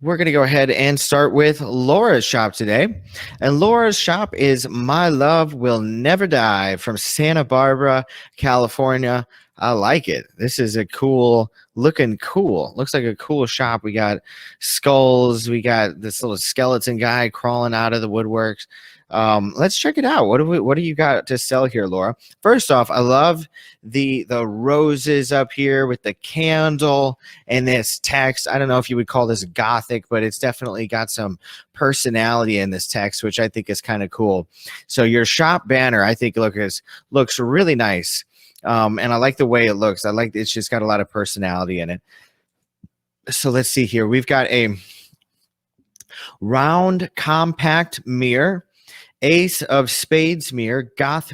We're going to go ahead and start with Laura's shop today. And Laura's shop is My Love Will Never Die from Santa Barbara, California. I like it. This is a looking cool. Looks like a cool shop. We got skulls. We got this little skeleton guy crawling out of the woodworks. Let's check it out. What do you got to sell here, Laura? First off, I love the roses up here with the candle and this text. I don't know if you would call this gothic, but it's definitely got some personality in this text, which I think is kind of cool. So your shop banner, I think, looks really nice. And I like the way it looks. It's just got a lot of personality in it. So let's see here. We've got a round compact mirror, ace of spades mirror, goth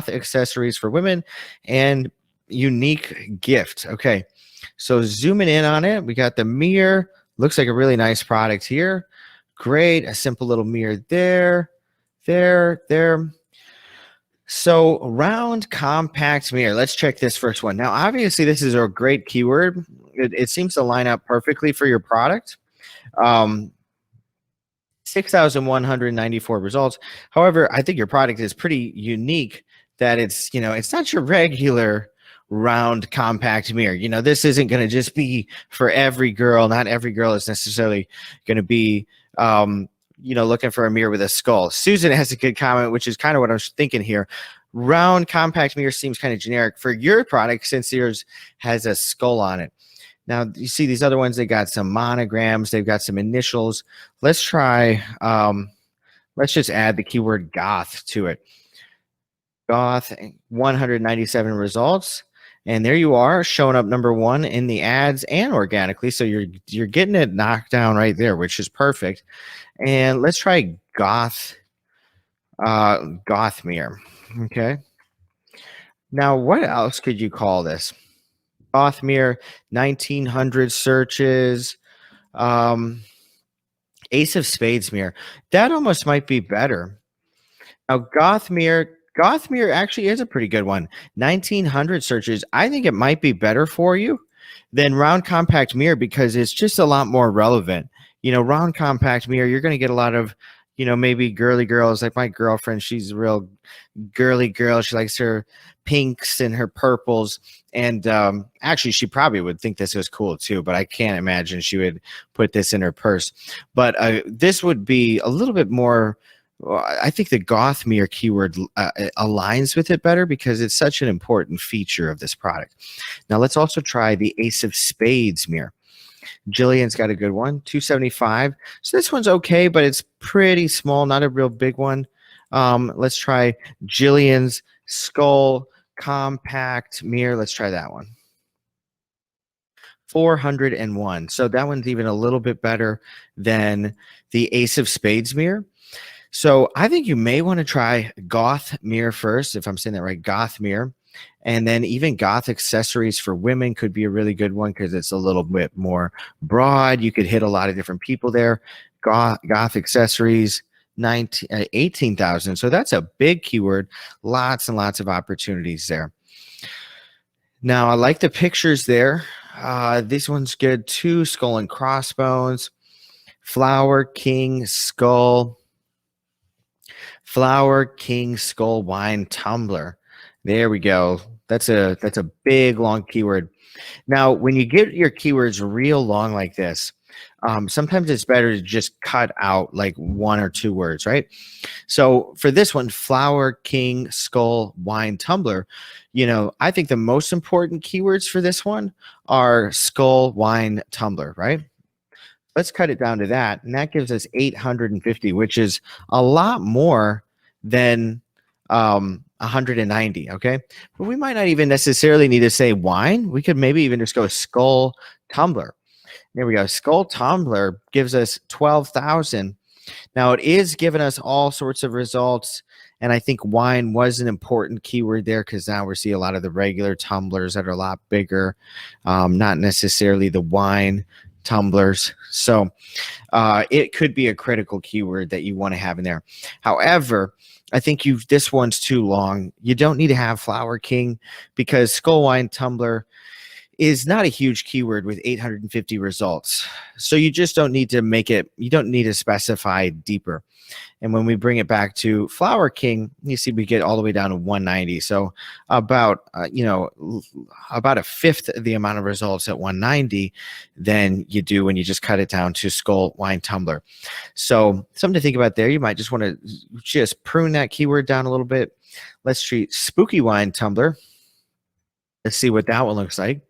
accessories for women, and unique gift. Okay, so zooming in on it, we got the mirror. Looks like a really nice product here. Great, a simple little mirror there. So round compact mirror. Let's check this first one. Now, obviously, this is a great keyword. It seems to line up perfectly for your product. 6,194 results. However, I think your product is pretty unique that it's not your regular round compact mirror. This isn't going to just be for every girl. Not every girl is necessarily going to be looking for a mirror with a skull. Susan has a good comment, which is kind of what I was thinking here. Round compact mirror seems kind of generic for your product since yours has a skull on it. Now, you see these other ones, they got some monograms, they've got some initials. Let's try, let's just add the keyword goth to it. Goth, 197 results. And there you are, showing up number one in the ads and organically. So you're getting it knocked down right there, which is perfect. And let's try goth mirror. Okay. Now, what else could you call this? Goth mirror, 1,900 searches. Ace of spades mirror. That almost might be better. Now, goth mirror actually is a pretty good one. 1,900 searches. I think it might be better for you than round compact mirror because it's just a lot more relevant. Round compact mirror, you're going to get a lot of, maybe girly girls like my girlfriend. She's a real girly girl. She likes her pinks and her purples. And actually, she probably would think this was cool too, but I can't imagine she would put this in her purse. But this would be a little bit more. I think the goth mirror keyword aligns with it better because it's such an important feature of this product. Now, let's also try the ace of spades mirror. Jillian's got a good one, 275. So this one's okay, but it's pretty small, not a real big one. Let's try Jillian's skull compact mirror. Let's try that one. 401. So that one's even a little bit better than the ace of spades mirror. So I think you may want to try goth mirror first, if I'm saying that right, goth mirror. And then even goth accessories for women could be a really good one because it's a little bit more broad. You could hit a lot of different people there. Goth accessories, 18,000. So that's a big keyword. Lots and lots of opportunities there. Now, I like the pictures there. This one's good too. Skull and crossbones. Flower king skull wine tumbler. There we go. That's a big long keyword. Now, when you get your keywords real long like this, sometimes it's better to just cut out like one or two words, right? So for this one, flower king skull wine tumbler, I think the most important keywords for this one are skull wine tumbler, right? Let's cut it down to that, and that gives us 850, which is a lot more than 190. Okay, but we might not even necessarily need to say wine. We could maybe even just go skull tumbler. There we go. Skull tumbler gives us 12,000. Now it is giving us all sorts of results, and I think wine was an important keyword there because now we're seeing a lot of the regular tumblers that are a lot bigger, not necessarily the wine tumblers. So it could be a critical keyword that you want to have in there. However, I think this one's too long. You don't need to have Flower King because Skull Wine Tumbler is not a huge keyword with 850 results. So you just don't need to make it, you don't need to specify deeper. And when we bring it back to Flower King, you see we get all the way down to 190. So about, about a fifth of the amount of results at 190 than you do when you just cut it down to Skull Wine Tumbler. So something to think about there. You might just want to just prune that keyword down a little bit. Let's treat Spooky Wine Tumbler. Let's see what that one looks like.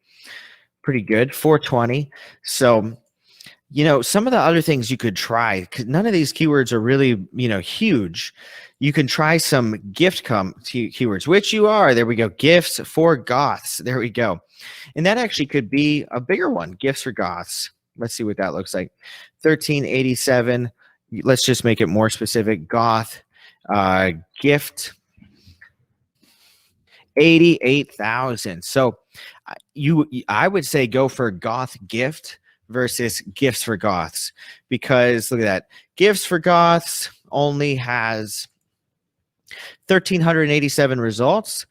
Pretty good, 420. So, some of the other things you could try, because none of these keywords are really, huge. You can try some gift keywords, which you are. There we go. Gifts for goths. There we go. And that actually could be a bigger one. Gifts for goths. Let's see what that looks like. 1387. Let's just make it more specific. Goth gift 88,000. So I would say go for goth gift versus gifts for goths, because look at that. Gifts for goths only has 1,387 results,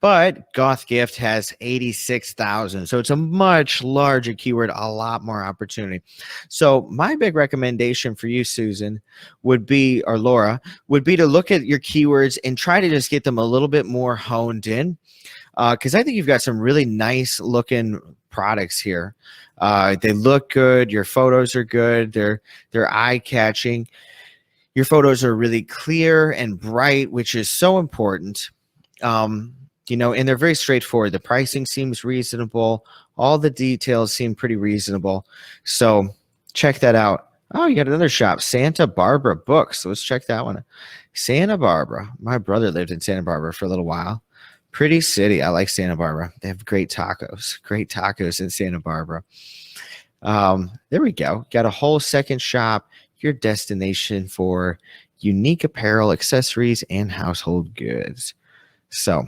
but goth gift has 86,000. So it's a much larger keyword, a lot more opportunity. So my big recommendation for you, Susan, would be, or Laura, would be to look at your keywords and try to just get them a little bit more honed in. Because I think you've got some really nice looking products here. They look good. Your photos are good. They're eye-catching. Your photos are really clear and bright, which is so important. And they're very straightforward. The pricing seems reasonable. All the details seem pretty reasonable. So check that out. Oh, you got another shop, Santa Barbara Books. Let's check that one. Santa Barbara. My brother lived in Santa Barbara for a little while. Pretty city. I like Santa Barbara. They have great tacos. Great tacos in Santa Barbara. There we go. Got a whole second shop. Your destination for unique apparel, accessories, and household goods. So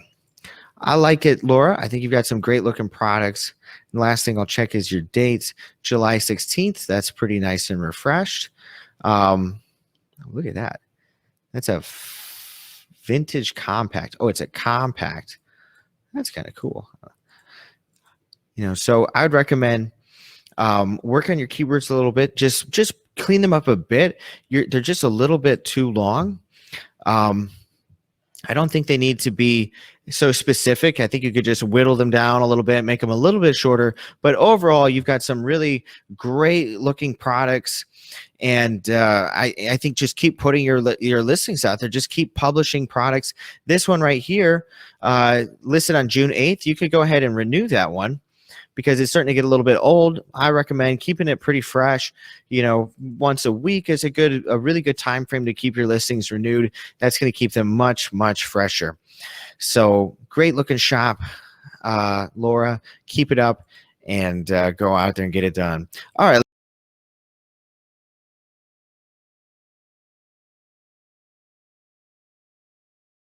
I like it, Laura. I think you've got some great looking products. And last thing I'll check is your dates. July 16th. That's pretty nice and refreshed. Look at that. That's a vintage compact. Oh, it's a compact. That's kind of cool. So I would recommend work on your keywords a little bit. Just clean them up a bit. They're just a little bit too long. I don't think they need to be so specific. I think you could just whittle them down a little bit, make them a little bit shorter. But overall, you've got some really great looking products. And I think just keep putting your listings out there. Just keep publishing products. This one right here, listed on June 8th, you could go ahead and renew that one, because it's starting to get a little bit old. I recommend keeping it pretty fresh. Once a week is a really good time frame to keep your listings renewed. That's going to keep them much, much fresher. So great looking shop, Laura. Keep it up and go out there and get it done. All right.